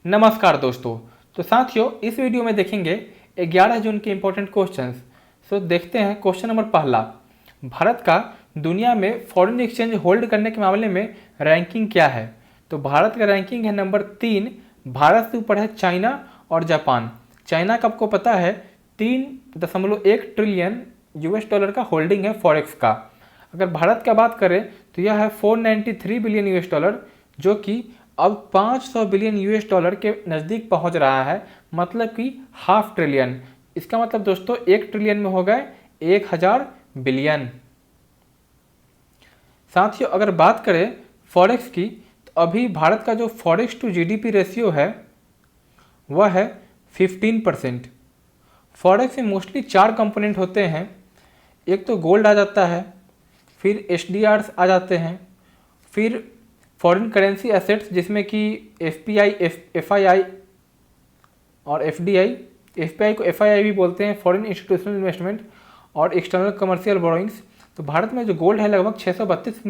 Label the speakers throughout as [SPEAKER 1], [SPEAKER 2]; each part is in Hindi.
[SPEAKER 1] नमस्कार दोस्तों। तो साथियों, इस वीडियो में देखेंगे 11 जून के इंपॉर्टेंट क्वेश्चंस। सो देखते हैं क्वेश्चन नंबर पहला। भारत का दुनिया में फॉरेन एक्सचेंज होल्ड करने के मामले में रैंकिंग क्या है? तो भारत का रैंकिंग है नंबर 3। भारत से ऊपर है चाइना और जापान। चाइना का आपको पता है 3.1 ट्रिलियन US डॉलर का होल्डिंग है फॉरेक्स का। अगर भारत का बात करें तो यह है 493 बिलियन US डॉलर, जो कि अब 500 बिलियन US डॉलर के नज़दीक पहुंच रहा है, मतलब कि हाफ ट्रिलियन। इसका मतलब दोस्तों 1 ट्रिलियन में हो गए 1000 बिलियन। साथियों, अगर बात करें फॉरेक्स की तो अभी भारत का जो फॉरेक्स टू GDP रेशियो है वह है 15%। फॉरेक्स में मोस्टली 4 कंपोनेंट होते हैं। एक तो गोल्ड आ जाता है, फिर SDRs आ जाते हैं, फिर फॉरेन करेंसी एसेट्स जिसमें कि FPI, FII और FDI। FPI को FII भी बोलते हैं, फॉरेन इंस्टीट्यूशनल इन्वेस्टमेंट, और एक्सटर्नल कमर्शियल बोरोइंग्स। तो भारत में जो गोल्ड है लगभग 632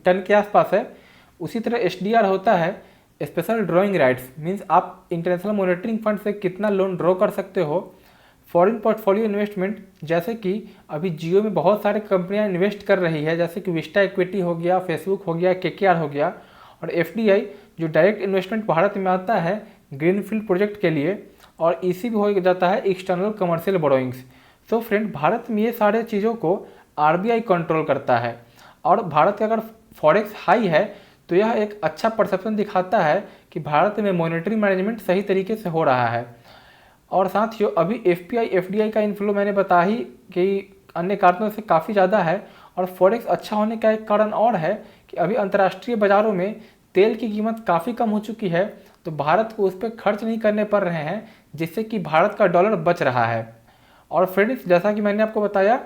[SPEAKER 1] टन के आसपास है। उसी तरह SDR होता है, स्पेशल ड्रॉइंग राइट्स, मीन्स आप इंटरनेशनल मॉनिटरिंग फंड से कितना लोन ड्रॉ कर सकते हो। फॉरेन पोर्टफोलियो इन्वेस्टमेंट, जैसे कि अभी जियो में बहुत सारे कंपनियां इन्वेस्ट कर रही है, जैसे कि विस्टा इक्विटी हो गया, फेसबुक हो गया, KKR हो गया। और FDI जो डायरेक्ट इन्वेस्टमेंट भारत में आता है ग्रीनफील्ड प्रोजेक्ट के लिए, और EC भी हो जाता है एक्सटर्नल कमर्शियल बोरोइंग्स। तो फ्रेंड, भारत में ये सारे चीज़ों को RBI कंट्रोल करता है। और भारत का अगर फॉरेक्स हाई है तो यह एक अच्छा परसेप्शन दिखाता है कि भारत में मॉनेटरी मैनेजमेंट सही तरीके से हो रहा है। और साथियों, अभी FPI FDI का इन्फ्लो मैंने बता ही कि अन्य कारणों से काफ़ी ज़्यादा है। और फॉरेक्स अच्छा होने का एक कारण और है कि अभी अंतर्राष्ट्रीय बाज़ारों में तेल की कीमत काफ़ी कम हो चुकी है, तो भारत को उस पर खर्च नहीं करने पड़ रहे हैं, जिससे कि भारत का डॉलर बच रहा है। और फ्रेंड्स, जैसा कि मैंने आपको बताया,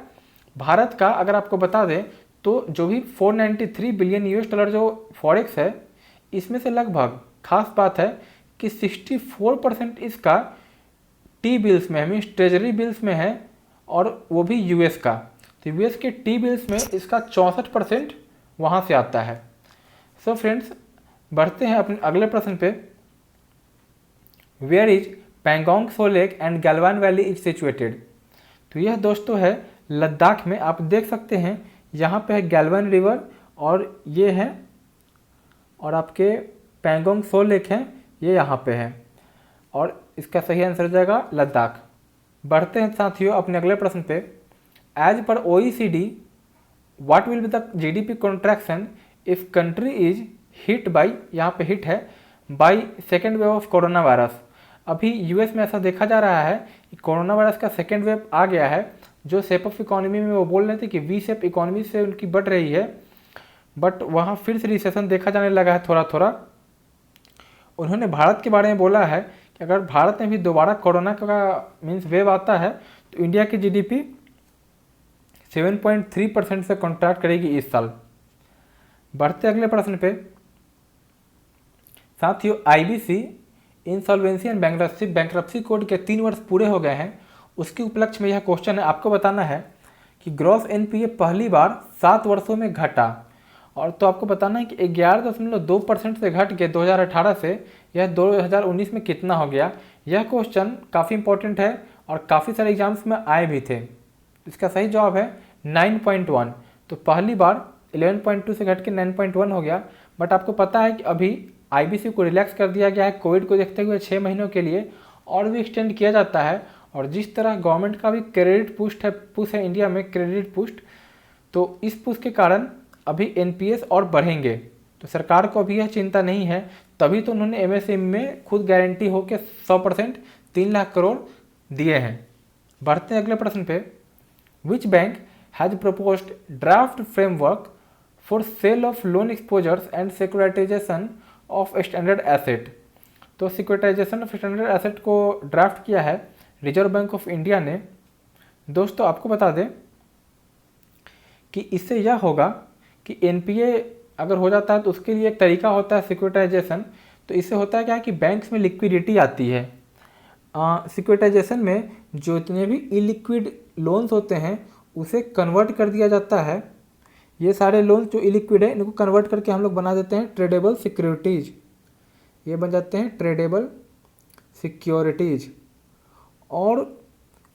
[SPEAKER 1] भारत का अगर आपको बता दें तो जो भी 493 बिलियन US डॉलर जो फॉरेक्स है, इसमें से लगभग खास बात है कि 64% इसका T बिल्स में है, मीन्स ट्रेजरी बिल्स में है, और वो भी US का। तो US के T बिल्स में इसका 64% वहाँ से आता है। सो फ्रेंड्स, बढ़ते हैं अपने अगले प्रश्न पे। Where is Pangong Tso lake and Galwan valley is situated? तो यह दोस्तों है लद्दाख में। आप देख सकते हैं यहाँ पे है गैल्वान रिवर, और ये है, और आपके पैंगोंग सो लेक है, ये यहाँ पे है, और इसका सही आंसर हो जाएगा लद्दाख। बढ़ते हैं साथियों अपने अगले प्रश्न पे। As per OECD, what will be the GDP contraction if country is hit by, यहाँ पे हिट है, by second wave of corona virus. अभी US में ऐसा देखा जा रहा है कि कोरोना वायरस का सेकेंड वेव आ गया है। जो शेप ऑफ इकोनॉमी में वो बोल रहे थे कि V शेप इकोनॉमी से उनकी बढ़ रही है, बट वहाँ फिर से रिसेशन देखा जाने लगा है थोड़ा थोड़ा। उन्होंने भारत के बारे में बोला है कि अगर भारत में भी दोबारा कोरोना का मीन्स वेव आता है तो इंडिया की GDP 7.3% से कॉन्ट्रैक्ट करेगी इस साल। बढ़ते अगले प्रश्न पे। साथियों, IBC insolvency and bankruptcy code के 3 वर्ष पूरे हो गए हैं। उसके उपलक्ष्य में यह क्वेश्चन है, आपको बताना है कि ग्रॉस NPA पहली बार 7 वर्षों में घटा। और तो आपको बताना है कि 11.2% से घट के 2018 से यह 2019 में कितना हो गया। यह क्वेश्चन काफ़ी इंपॉर्टेंट है और काफ़ी सारे एग्जाम्स में आए भी थे। इसका सही जवाब है 9.1। तो पहली बार 11.2 से घट के 9.1 हो गया। बट आपको पता है कि अभी IBC को रिलैक्स कर दिया गया है कोविड को देखते हुए 6 महीनों के लिए, और भी एक्सटेंड किया जाता है। और जिस तरह गवर्नमेंट का भी क्रेडिट पुश है इंडिया में, क्रेडिट पुश, तो इस पुश के कारण अभी NPS और बढ़ेंगे। तो सरकार को अभी यह चिंता नहीं है, तभी तो उन्होंने MSME में खुद गारंटी हो के 100% 3 लाख करोड़ दिए हैं। बढ़ते हैं अगले प्रश्न पे। Which bank has proposed draft framework for sale of loan exposures and securitisation of standard asset? तो सिक्योरिटाइजेशन ऑफ स्टैंडर्ड एसेट को ड्राफ्ट किया है रिजर्व बैंक ऑफ इंडिया ने। दोस्तों, आपको बता दें कि इससे यह होगा कि NPA अगर हो जाता है तो उसके लिए एक तरीका होता है सिक्योरिटाइजेशन। तो इससे होता है क्या कि बैंक्स में लिक्विडिटी आती है। सिक्योरिटाइजेशन में जो इतने भी इलिक्विड लोन्स होते हैं उसे कन्वर्ट कर दिया जाता है। ये सारे लोन्स जो इलिक्विड है इनको कन्वर्ट करके हम लोग बना देते हैं ट्रेडेबल सिक्योरिटीज़। ये बन जाते हैं ट्रेडेबल सिक्योरिटीज़। और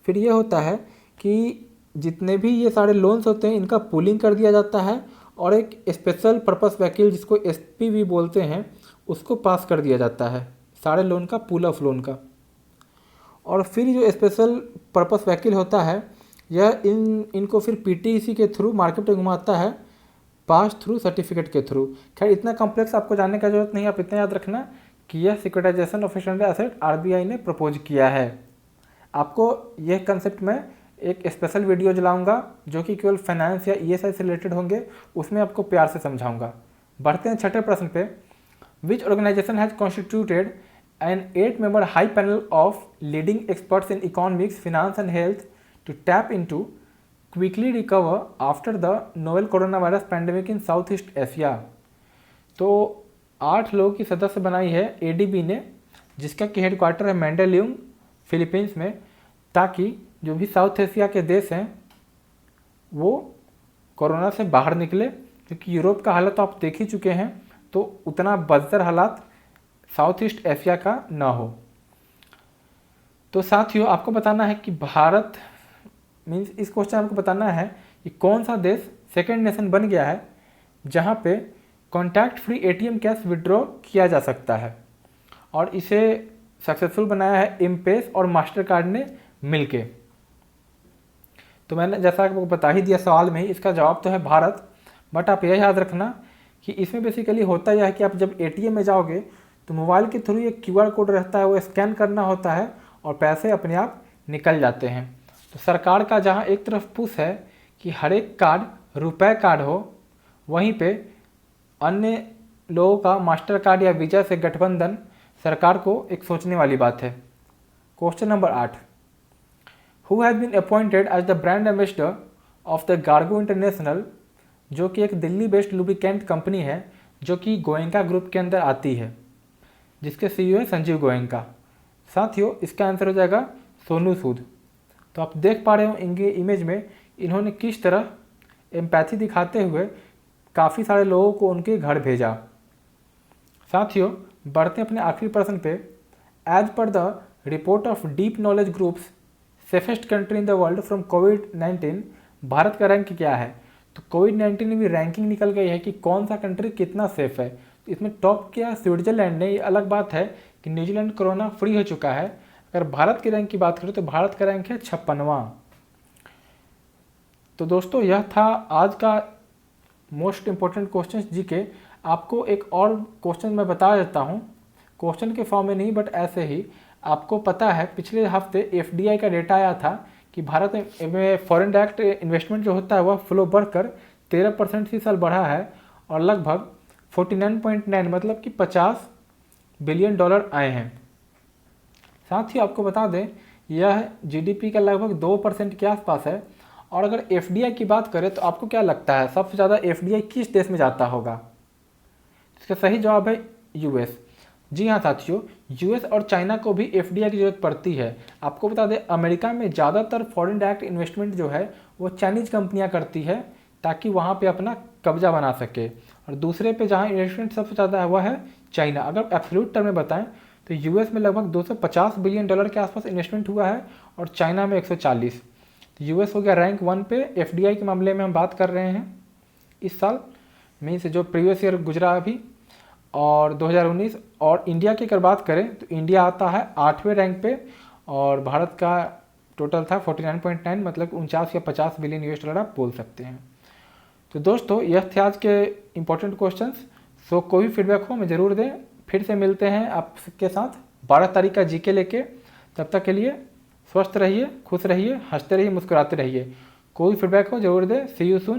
[SPEAKER 1] फिर ये होता है कि जितने भी ये सारे लोन्स होते हैं इनका पूलिंग कर दिया जाता है और एक स्पेशल पर्पस वहीकल जिसको एसपीवी बोलते हैं उसको पास कर दिया जाता है, सारे लोन का पूल ऑफ लोन का। और फिर जो स्पेशल पर्पस वहीकल होता है यह इनको फिर पीटीसी के थ्रू मार्केट में घुमाता है, पास थ्रू सर्टिफिकेट के थ्रू। खैर इतना कॉम्प्लेक्स आपको जानने का जरूरत नहीं, आप इतना याद रखना कि यह securitisation of standard asset RBI ने प्रपोज किया है। आपको यह कंसेप्ट में एक स्पेशल वीडियो चलाऊंगा जो कि केवल फाइनेंस या ईएसआई से रिलेटेड होंगे, उसमें आपको प्यार से समझाऊंगा। बढ़ते हैं छठे प्रश्न पे। Which organisation has constituted an 8-member high panel of leading experts in economics, finance and health to tap into quickly recover after the novel corona virus pandemic in South East Asia. तो 8 लोगों की सदस्य बनाई है एडीबी ने, जिसका कि हेडक्वार्टर है मैंडेलियोंग फिलीपींस में, ताकि जो भी साउथ एशिया के देश हैं वो कोरोना से बाहर निकले, क्योंकि यूरोप का हालत तो आप देख ही चुके हैं, तो उतना बदतर हालात साउथ ईस्ट एशिया का ना हो। तो साथियों आपको बताना है कि भारत मीन्स इस क्वेश्चन आपको बताना है कि कौन सा देश सेकेंड नेशन बन गया है जहाँ पे contact free ATM cash withdraw किया जा सकता है, और इसे सक्सेसफुल बनाया है एम-पेस और मास्टर कार्ड ने मिलके। तो मैंने जैसा आपको बता ही दिया सवाल में ही, इसका जवाब तो है भारत। बट आप यह याद रखना कि इसमें बेसिकली होता यह है कि आप जब एटीएम में जाओगे तो मोबाइल के थ्रू एक क्यूआर कोड रहता है, वो स्कैन करना होता है और पैसे अपने आप निकल जाते हैं। तो सरकार का जहाँ एक तरफ पुश है कि हर एक कार्ड रुपए कार्ड हो, वहीं पे अन्य लोगों का मास्टर कार्ड या वीज़ा से गठबंधन सरकार को एक सोचने वाली बात है। Question number 8। Who has been appointed as the brand ambassador of the Gargo International, जो कि एक दिल्ली बेस्ड लुब्रिकेंट कंपनी है जो कि गोयनका ग्रुप के अंदर आती है, जिसके सीईओ है संजीव गोयनका। साथियों इसका आंसर हो जाएगा सोनू सूद। तो आप देख पा रहे हो इनके इमेज में इन्होंने किस तरह एम्पैथी दिखाते हुए काफ़ी सारे लोगों को उनके घर भेजा। साथियों बढ़ते अपने आखिरी प्रश्न पे। As per the report of deep knowledge groups safest country in the world from कोविड-19, भारत का रैंक क्या है? तो कोविड-19 में भी रैंकिंग निकल गई है कि कौन सा कंट्री कितना सेफ है। तो इसमें टॉप किया स्विट्जरलैंड ने। ये अलग बात है कि न्यूजीलैंड कोरोना फ्री हो चुका है। अगर भारत की रैंक की बात करें तो भारत का रैंक है 56वां। तो दोस्तों यह था आज का मोस्ट इम्पोर्टेंट क्वेश्चन जी के। आपको एक और क्वेश्चन मैं बता देता हूँ, क्वेश्चन के फॉर्म में नहीं बट ऐसे ही। आपको पता है पिछले हफ्ते एफडीआई का डेटा आया था कि भारत में फॉरेन डायरेक्ट इन्वेस्टमेंट जो होता है वह फ्लो बढ़कर 13% इस साल बढ़ा है और लगभग 49.9 मतलब कि $50 बिलियन आए हैं। साथ ही आपको बता दें यह जीडीपी का लगभग 2% के आसपास है। और अगर एफडीआई की बात करें तो आपको क्या लगता है सबसे ज़्यादा एफडीआई किस देश में जाता होगा? इसका सही जवाब है यूएस। जी हाँ साथियों, यूएस और चाइना को भी एफडीआई की जरूरत पड़ती है। आपको बता दें अमेरिका में ज़्यादातर फॉरेन डायरेक्ट इन्वेस्टमेंट जो है वो चाइनीज़ कंपनियां करती है ताकि वहाँ पे अपना कब्जा बना सके। और दूसरे पे जहाँ इन्वेस्टमेंट सबसे ज़्यादा है वह है चाइना। अगर एब्सोल्यूट टर्म में बताएं तो यूएस में लगभग $250 बिलियन के आसपास इन्वेस्टमेंट हुआ है और चाइना में 140। तो यूएस हो गया रैंक 1 पे एफडीआई के मामले में हम बात कर रहे हैं इस साल मीन्स जो प्रीवियस ईयर गुजरा अभी और 2019। और इंडिया की अगर बात करें तो इंडिया आता है 8वें रैंक पे और भारत का टोटल था 49.9 मतलब 49 या 50 बिलियन यूएस डॉलर आप बोल सकते हैं। तो दोस्तों यह थे आज के इंपॉर्टेंट क्वेश्चंस। सो कोई भी फीडबैक हो मैं ज़रूर दें। फिर से मिलते हैं आपके साथ 12 तारीख का जीके लेके। तब तक के लिए स्वस्थ रहिए, खुश रहिए, हंसते रहिए, मुस्कुराते रहिए। कोई फीडबैक हो जरूर दें। सी यू सून।